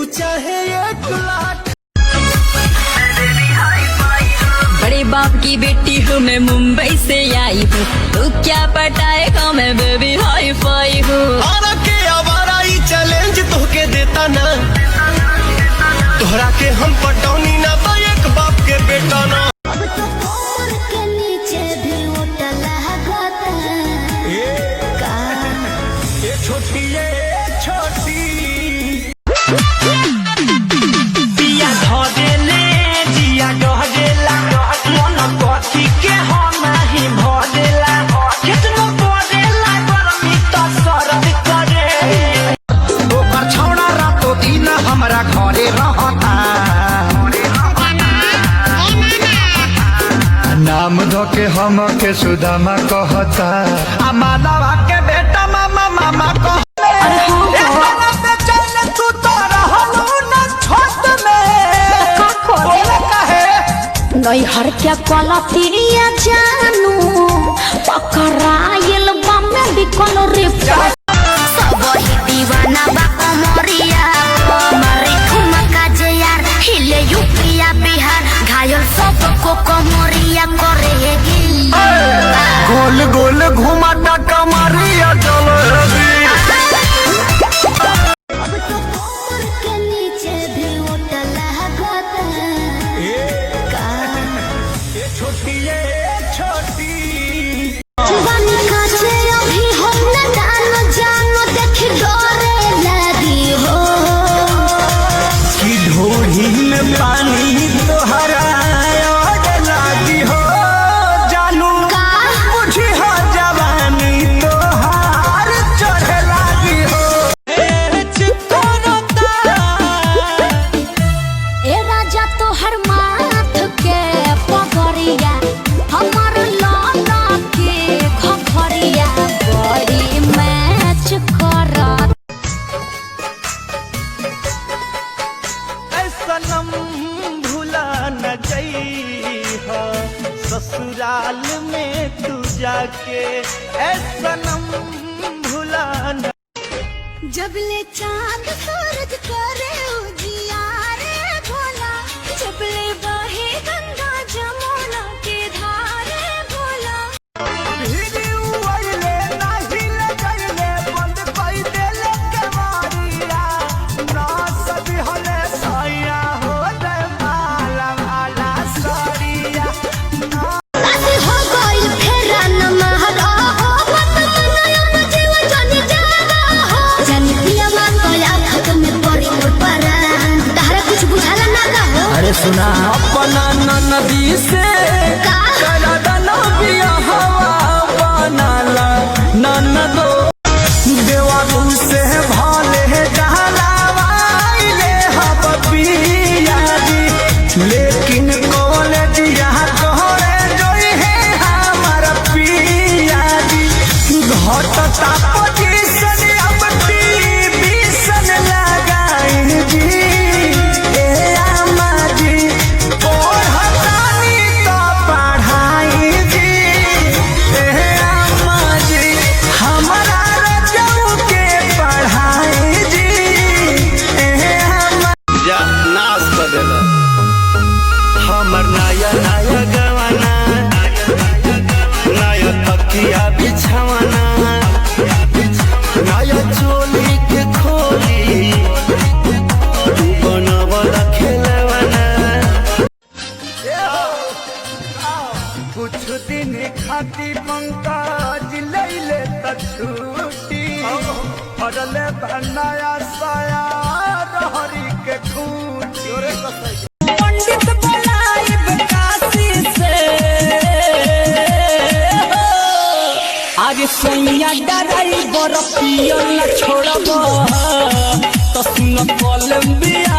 तू चाहे 1 लाख। बड़े बाप की बेटी हूँ मैं, मुंबई से आई हूँ, तू क्या पटाएगा, मैं बेबी हाई फाई हूँ। चैलेंज तोहके देता ना, तोहरा के हम पटौनी ना, तो 1 बाप के बेटा ना। अब तो कोमर के नीचे भी उठल ये छोटी पिया धो देले जिया डह देला, मन कथी के हम नहीं भ देला, कितना पड़ेला गरमी तो सरद करे। ओकर छौड़ा रातो दिन हमरा घरे रहता, नाम धो के हम के सुदामा कहता, आ मानवा के बेटा मामा मामा कह। नैहर के पलतिया जानू पकड़ाइल बम्मे बिकल रे सब ही दीवाना बा कमरिया मारे ठुमका जे यार हिले यूपिया बिहार घायल सबको कमरिया करेगी गोल गोल घुमाता कमरिया चलो अब तो कोमर के नीचे भी उठल छोटी जवानी काचे अभी हम न जानो देख डरे लगी हो कि ढोही में पानी तोहरा लागी हो जानू का मुझे हो जवानी तोहार चढ़े लागी हो। ए राजा तो हर माथ के पगड़िया हमर लाला के घघरिया बड़ी मैच करत सनम भुला न जइहा ससुराल में तू जाके, सनम भुला न। जब ले चांद सूरज करे उजियारे भोला जब ले बहे गंगा जमुना के धारे भोला राती हो गई फेरा न महरा हो मत मनाया मुझे वो जानी जाना हो जानी पिया मान गया खत में पड़ी मोर परान तहरा कुछ बुझाला ना का हो अरे सुना अपना नदी से का करा दना बिया हवा बनाला ननदो देवारू से भाले जहलावाइले हब पिया जी, लेकिन कॉलेज यहाँ तोहरे जोई है हमार पिया जी। घटता पोजीशन अब टीवीशन लगाई जी, ए आमा जी पढ़तानी तो पढ़ाई जी, ए आमा जी हमारा रजऊ के पढ़ाई जी, ए आमा जा नाश कर देला हमर नया नया गवाना, नया तकिया बिछवाना, नया चोली के खोली तू बनवला खेलवाना। कुछ दिन खाती पंकज लैले त छुट्टी, फड़ले नया साया रहरी के खूंटी। पंडित बोलाइब काशी से आज सैया डराई बर पियल छोड़ब तो सुन कोलंबिया।